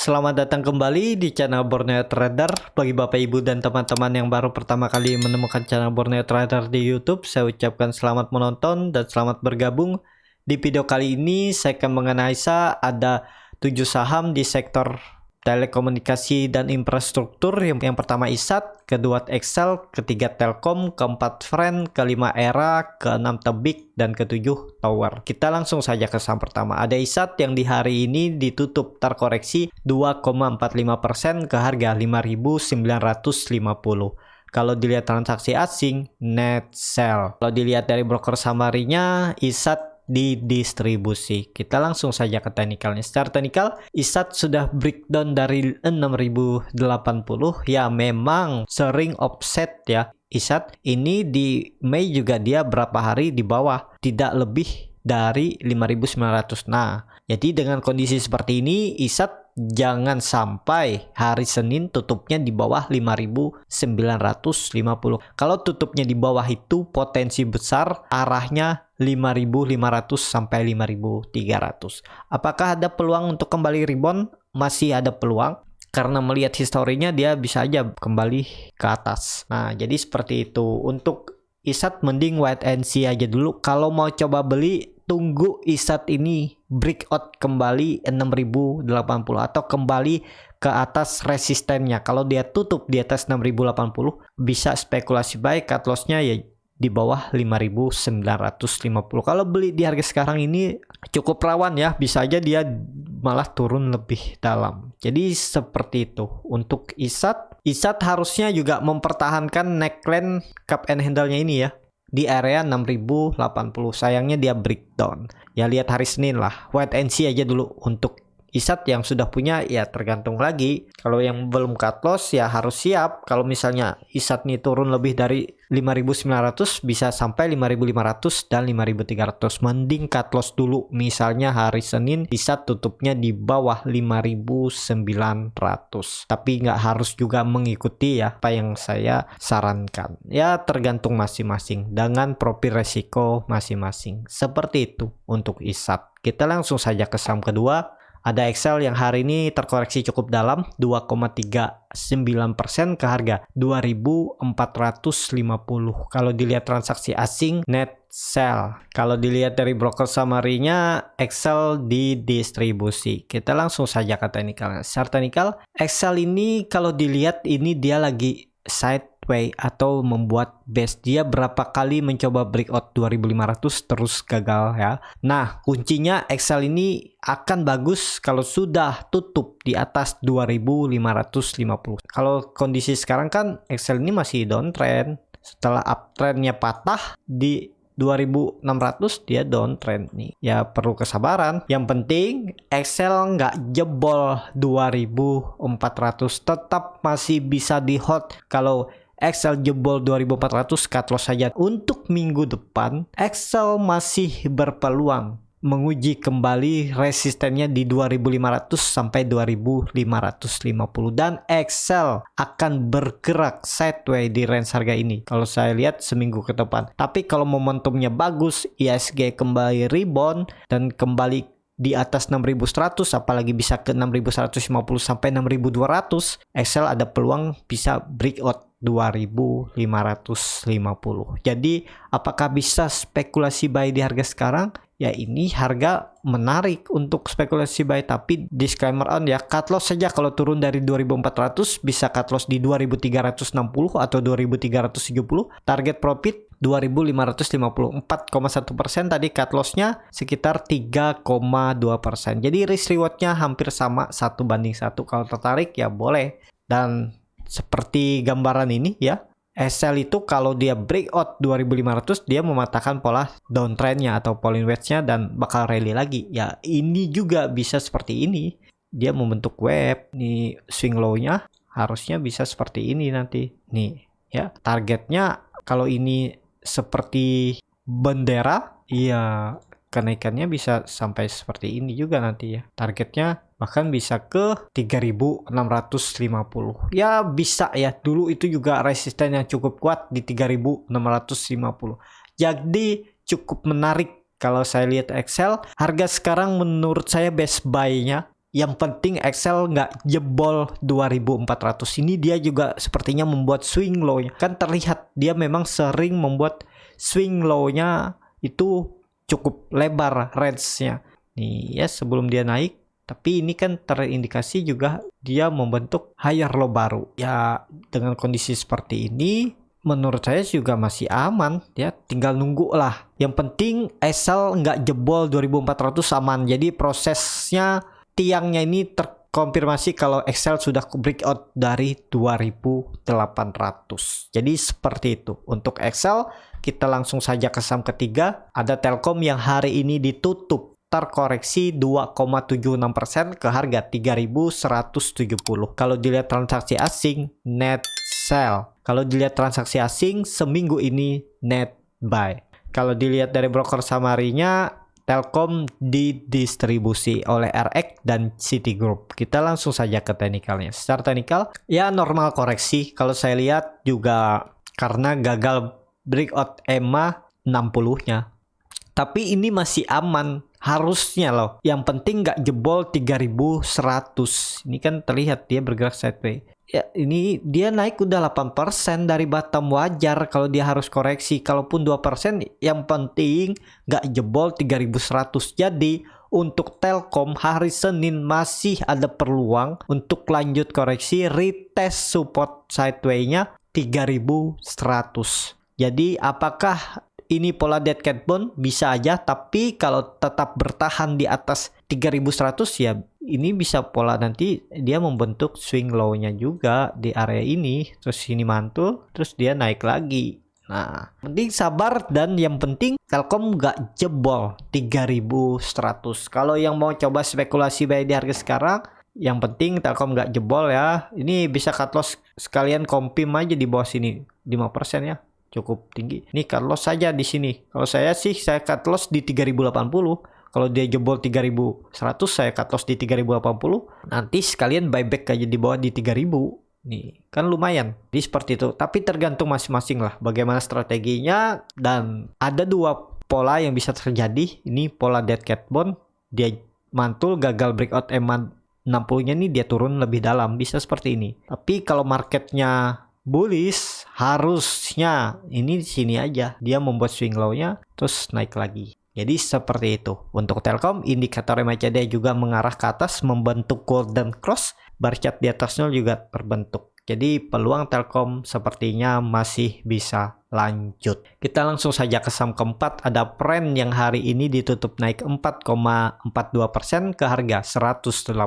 Selamat datang kembali di channel Borneo Trader. Bagi Bapak Ibu dan teman-teman yang baru pertama kali menemukan channel Borneo Trader di YouTube, saya ucapkan selamat menonton dan selamat bergabung. Di video kali ini saya akan menganalisa ada 7 saham di sektor telekomunikasi dan infrastruktur. Yang pertama ISAT, kedua Excel, ketiga Telkom, keempat Friend, kelima Era, keenam Tebik, dan ketujuh Tower. Kita langsung saja ke saham pertama. Ada ISAT yang di hari ini ditutup terkoreksi 2,45% ke harga 5.950. Kalau dilihat transaksi asing, net sell. Kalau dilihat dari broker summary-nya, ISAT didistribusi. Kita langsung saja ke teknikalnya. Secara teknikal, ISAT sudah breakdown dari 6.080. Ya, memang sering offset ya. ISAT ini di Mei juga dia berapa hari di bawah, tidak lebih dari 5.900. Nah, jadi dengan kondisi seperti ini, ISAT jangan sampai hari Senin tutupnya di bawah 5.950. Kalau tutupnya di bawah itu potensi besar arahnya 5.500 sampai 5.300. Apakah ada peluang untuk kembali rebound? Masih ada peluang. Karena melihat historinya dia bisa aja kembali ke atas. Nah, jadi seperti itu. Untuk ISAT mending wait and see aja dulu. Kalau mau coba beli, tunggu ISAT ini breakout kembali 6.080 atau kembali ke atas resistennya. Kalau dia tutup di atas 6.080, bisa spekulasi buy, cut loss-nya ya di bawah 5.950. Kalau beli di harga sekarang ini cukup rawan ya, bisa aja dia malah turun lebih dalam. Jadi seperti itu untuk ISAT. ISAT harusnya juga mempertahankan neckline cup and handle-nya ini ya, di area 6.080. Sayangnya dia breakdown. Ya lihat hari Senin lah. Wait and see aja dulu untuk ISAT. Yang sudah punya ya tergantung lagi. Kalau yang belum cut loss ya harus siap. Kalau misalnya ISAT ini turun lebih dari 5.900, bisa sampai 5.500 dan 5.300. Mending cut loss dulu. Misalnya hari Senin ISAT tutupnya di bawah 5.900. Tapi nggak harus juga mengikuti ya apa yang saya sarankan. Ya tergantung masing-masing dengan profil resiko masing-masing. Seperti itu untuk ISAT. Kita langsung saja ke saham kedua. Ada Excel yang hari ini terkoreksi cukup dalam 2,39% ke harga 2.450. Kalau dilihat transaksi asing, net sell. Kalau dilihat dari broker summary-nya, Excel didistribusi. Kita langsung saja ke teknikal. Secara teknikal, Excel ini kalau dilihat ini dia lagi sideways atau membuat base. Dia berapa kali mencoba breakout 2.500 terus gagal ya. Nah, kuncinya Excel ini akan bagus kalau sudah tutup di atas 2.550. Kalau kondisi sekarang kan Excel ini masih downtrend. Setelah uptrendnya patah di 2.600 dia downtrend nih. Ya perlu kesabaran. Yang penting Excel nggak jebol 2.400. Tetap masih bisa di hold. Kalau Excel jebol 2.400, cut loss saja. Untuk minggu depan Excel masih berpeluang menguji kembali resistennya di 2.500 sampai 2.550 dan Excel akan bergerak sideways di range harga ini kalau saya lihat seminggu ke depan. Tapi kalau momentumnya bagus, ISG kembali rebound dan kembali di atas 6.100, apalagi bisa ke 6.150 sampai 6.200, Excel ada peluang bisa breakout 2.550. Jadi apakah bisa spekulasi buy di harga sekarang? Ya ini harga menarik untuk spekulasi buy, tapi disclaimer on ya, cut loss saja. Kalau turun dari 2.400 bisa cut loss di 2.360 atau 2.370. Target profit 2.550, 4,1%. Tadi cut loss-nya sekitar 3,2%. Jadi risk reward-nya hampir sama 1:1. Kalau tertarik ya boleh. Dan seperti gambaran ini ya, Excel itu kalau dia breakout 2.500 dia mematahkan pola downtrendnya atau falling wedge-nya dan bakal rally lagi. Ya ini juga bisa seperti ini. Dia membentuk wave. Nih swing low-nya harusnya bisa seperti ini nanti. Nih ya, targetnya kalau ini seperti bendera, iya kenaikannya bisa sampai seperti ini juga nanti ya. Targetnya bahkan bisa ke 3.650. Ya bisa ya. Dulu itu juga resisten yang cukup kuat di 3.650. Jadi cukup menarik kalau saya lihat Excel. Harga sekarang menurut saya best buy-nya Yang penting Excel nggak jebol 2400. Ini dia juga sepertinya membuat swing low-nya. Kan terlihat dia memang sering membuat swing low-nya itu cukup lebar range-nya. Nih ya, sebelum dia naik. Tapi ini kan terindikasi juga dia membentuk higher low baru. Ya dengan kondisi seperti ini menurut saya juga masih aman ya, tinggal nunggu lah. Yang penting Excel nggak jebol 2400 aman. Jadi prosesnya tiangnya ini terkonfirmasi kalau Excel sudah breakout dari 2800. Jadi seperti itu. Untuk Excel kita langsung saja ke saham ketiga. Ada Telkom yang hari ini ditutup terkoreksi 2,76% ke harga 3170. Kalau dilihat transaksi asing net sell. Kalau dilihat transaksi asing seminggu ini net buy. Kalau dilihat dari broker summary-nya, Telkom didistribusi oleh RX dan Citigroup. Kita langsung saja ke teknikalnya. Secara teknikal, ya normal koreksi. Kalau saya lihat juga karena gagal breakout EMA 60-nya. Tapi ini masih aman. Harusnya loh. Yang penting nggak jebol 3100. Ini kan terlihat dia bergerak sideways. Ya ini dia naik udah 8% dari bottom, wajar kalau dia harus koreksi. Kalaupun 2% yang penting nggak jebol 3100. Jadi untuk Telkom hari Senin masih ada peluang untuk lanjut koreksi, retest support sideways-nya 3100. Jadi apakah ini pola dead cat bone? Bisa aja, tapi kalau tetap bertahan di atas 3100 ya ini bisa pola nanti dia membentuk swing low-nya juga di area ini, terus ini mantul, terus dia naik lagi. Nah, penting sabar dan yang penting Telkom nggak jebol 3100. Kalau yang mau coba spekulasi buy di harga sekarang, yang penting Telkom nggak jebol ya. Ini bisa cut loss sekalian kompim aja di bawah sini 5% ya. Cukup tinggi. Ini cut loss saja di sini. Kalau saya sih saya cut loss di 3080. Kalau dia jebol 3100 saya cut loss di 3080. Nanti sekalian buyback aja di bawah di 3000. Nih, kan lumayan. Jadi seperti itu. Tapi tergantung masing-masing lah bagaimana strateginya, dan ada dua pola yang bisa terjadi. Ini pola dead cat bone, dia mantul gagal breakout EMA 60-nya nih dia turun lebih dalam, bisa seperti ini. Tapi kalau marketnya bullish, harusnya ini di sini aja dia membuat swing low-nya terus naik lagi. Jadi seperti itu. Untuk Telkom, indikator MACD juga mengarah ke atas membentuk golden cross, bar chart di atasnya juga terbentuk. Jadi peluang Telkom sepertinya masih bisa lanjut. Kita langsung saja ke saham keempat. Ada Pren yang hari ini ditutup naik 4,42% ke harga 118.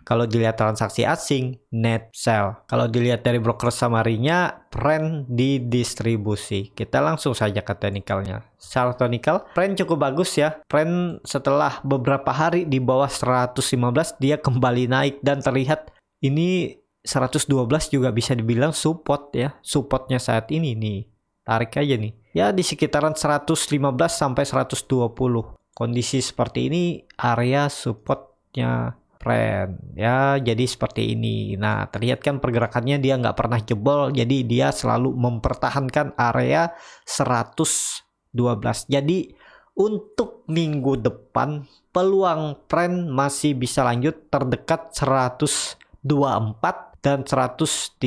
Kalau dilihat transaksi asing, net sell. Kalau dilihat dari broker summary-nya, Pren didistribusi. Kita langsung saja ke teknikalnya. Secara teknikal, Pren cukup bagus ya. Pren setelah beberapa hari di bawah 115, dia kembali naik dan terlihat ini 112 juga bisa dibilang support ya. Supportnya saat ini nih. Tarik aja nih. Ya di sekitaran 115 sampai 120. Kondisi seperti ini area supportnya Pren. Ya jadi seperti ini. Nah terlihat kan pergerakannya dia nggak pernah jebol. Jadi dia selalu mempertahankan area 112. Jadi untuk minggu depan peluang Pren masih bisa lanjut terdekat 124 dan 130.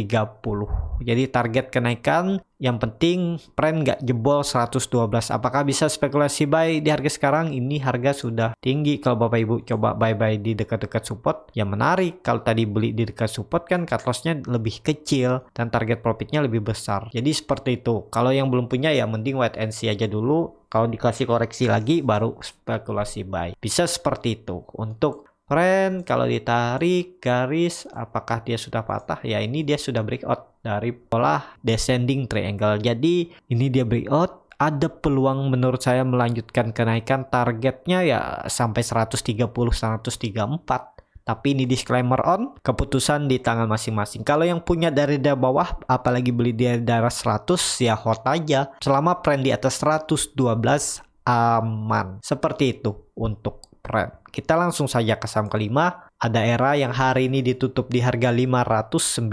Jadi target kenaikan yang penting Pren nggak jebol 112. Apakah bisa spekulasi buy di harga sekarang? Ini harga sudah tinggi. Kalau Bapak Ibu coba buy di dekat-dekat support ya menarik. Kalau tadi beli di dekat support kan cut loss-nya lebih kecil dan target profitnya lebih besar. Jadi seperti itu. Kalau yang belum punya ya mending wait and see aja dulu. Kalau dikasih koreksi lagi baru spekulasi buy. Bisa seperti itu. Untuk Pren kalau ditarik garis apakah dia sudah patah? Ya ini dia sudah breakout dari pola descending triangle. Jadi ini dia breakout, ada peluang menurut saya melanjutkan kenaikan, targetnya ya sampai 130 134. Tapi ini disclaimer on, keputusan di tangan masing-masing. Kalau yang punya dari bawah apalagi beli di daerah 100 ya hold aja. Selama Pren di atas 112 aman. Seperti itu untuk Pren. Kita langsung saja ke saham kelima. Ada Era yang hari ini ditutup di harga 590.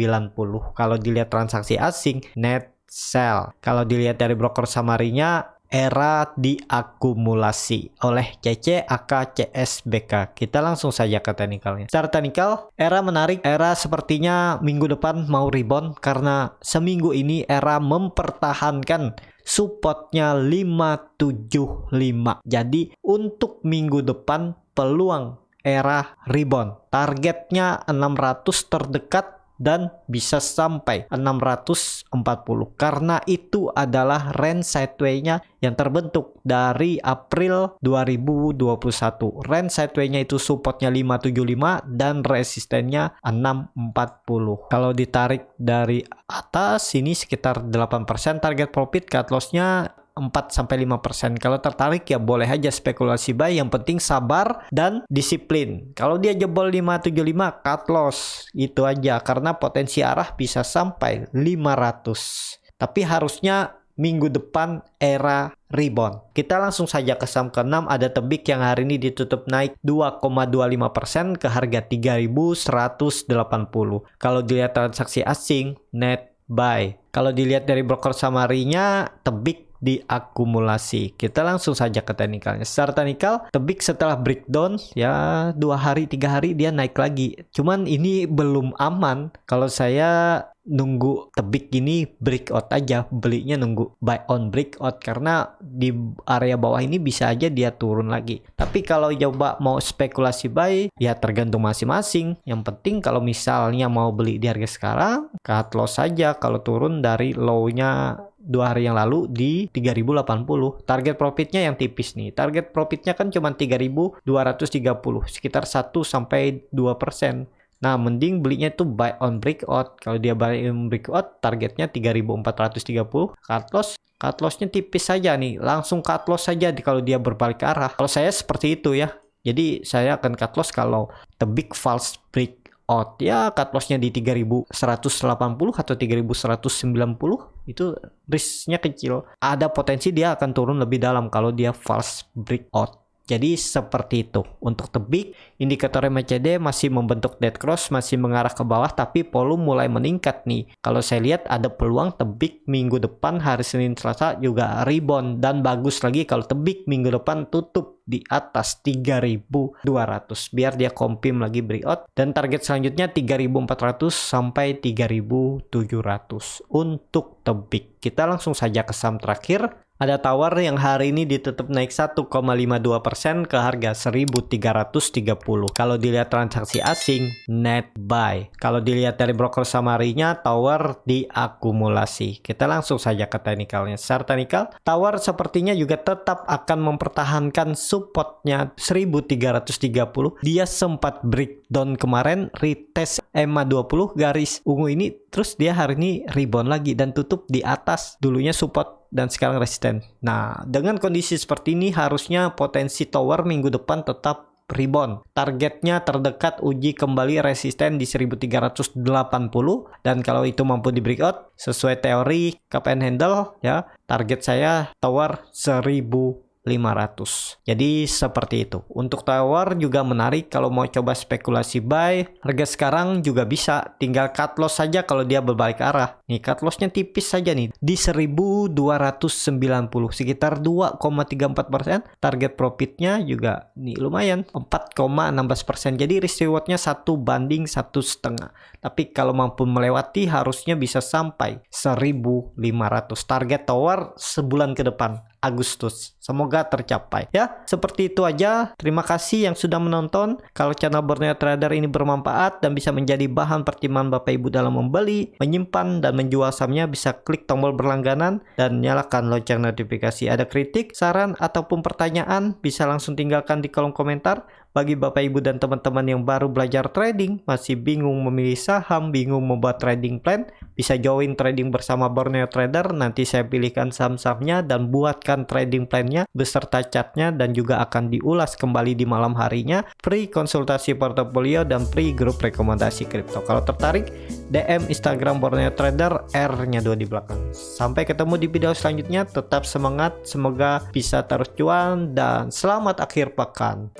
Kalau dilihat transaksi asing, net sell. Kalau dilihat dari broker summary-nya, era diakumulasi oleh CC AK CSBK. Kita langsung saja ke teknikalnya. Secara teknikal, era menarik. Era sepertinya minggu depan mau rebound karena seminggu ini era mempertahankan supportnya 575. Jadi untuk minggu depan peluang era rebound. Targetnya 600 terdekat dan bisa sampai 640 karena itu adalah range sideway-nya yang terbentuk dari April 2021. Range sideway-nya itu supportnya 575 dan resistennya 640. Kalau ditarik dari atas ini sekitar 8%, target profit cut loss-nya 4-5%. Kalau tertarik ya boleh aja spekulasi buy, yang penting sabar dan disiplin. Kalau dia jebol 575 cut loss, itu aja karena potensi arah bisa sampai 500. Tapi harusnya minggu depan era rebound. Kita langsung saja ke saham ke-6, ada Tebik yang hari ini ditutup naik 2,25% ke harga 3.180. Kalau dilihat transaksi asing net buy. Kalau dilihat dari broker summary-nya Tebik diakumulasi. Kita langsung saja ke teknikalnya. Secara teknikal, Tebik setelah breakdown ya 2 hari 3 hari dia naik lagi. Cuman ini belum aman. Kalau saya nunggu Tebik ini breakout aja, belinya nunggu buy on breakout karena di area bawah ini bisa aja dia turun lagi. Tapi kalau coba mau spekulasi buy ya tergantung masing-masing. Yang penting kalau misalnya mau beli di harga sekarang, cut loss saja kalau turun dari low-nya 2 hari yang lalu di 3080. Target profitnya yang tipis nih. Target profitnya kan cuma 3230, sekitar 1-2%. Nah, mending belinya itu buy on breakout. Kalau dia buy on breakout, targetnya 3430. Cut loss-nya tipis saja nih. Langsung cut loss saja kalau dia berbalik arah. Kalau saya seperti itu ya. Jadi saya akan cut loss kalau Tebik false break ya cut loss-nya di 3180 atau 3190, itu risk-nya kecil. Ada potensi dia akan turun lebih dalam kalau dia false breakout. Jadi seperti itu. Untuk Tebik, indikator MACD masih membentuk dead cross, masih mengarah ke bawah, tapi volume mulai meningkat nih. Kalau saya lihat ada peluang Tebik minggu depan hari Senin Selasa juga rebound, dan bagus lagi kalau Tebik minggu depan tutup di atas 3.200 biar dia confirm lagi breakout, dan target selanjutnya 3.400 sampai 3.700 untuk Tebik. Kita langsung saja ke saham terakhir. Ada Tower yang hari ini ditutup naik 1,52% ke harga 1.330. Kalau dilihat transaksi asing, net buy. Kalau dilihat dari broker summary-nya, Tower diakumulasi. Kita langsung saja ke teknikalnya. Secara teknikal, Tower sepertinya juga tetap akan mempertahankan supportnya 1.330. Dia sempat breakdown kemarin, retest EMA 20 garis ungu ini, terus dia hari ini rebound lagi dan tutup di atas dulunya support dan sekarang resisten. Nah, dengan kondisi seperti ini harusnya potensi Tower minggu depan tetap rebound. Targetnya terdekat uji kembali resisten di 1380, dan kalau itu mampu di breakout sesuai teori cup and handle ya, target saya Tower 1500. Jadi seperti itu. Untuk Tower juga menarik kalau mau coba spekulasi buy. Harga sekarang juga bisa, tinggal cut loss saja kalau dia berbalik arah. Nih cut lossnya tipis saja nih di 1290, sekitar 2,34%. Target profitnya juga nih lumayan 4,16%. Jadi risk rewardnya 1:1,5. Tapi kalau mampu melewati harusnya bisa sampai 1.500. Target Tower sebulan ke depan, Agustus. Semoga tercapai. Ya, seperti itu aja. Terima kasih yang sudah menonton. Kalau channel Borneo Trader ini bermanfaat dan bisa menjadi bahan pertimbangan Bapak Ibu dalam membeli, menyimpan, dan menjual sahamnya, bisa klik tombol berlangganan dan nyalakan lonceng notifikasi. Ada kritik, saran, ataupun pertanyaan, bisa langsung tinggalkan di kolom komentar. Bagi Bapak Ibu dan teman-teman yang baru belajar trading, masih bingung memilih saham, bingung membuat trading plan, bisa join trading bersama Borneo Trader. Nanti saya pilihkan saham-sahamnya dan buatkan trading plan-nya beserta chartnya, dan juga akan diulas kembali di malam harinya. Free konsultasi portofolio dan free grup rekomendasi kripto. Kalau tertarik, DM Instagram Borneo Trader, R-nya 2 di belakang. Sampai ketemu di video selanjutnya. Tetap semangat, semoga bisa terus cuan, dan selamat akhir pekan.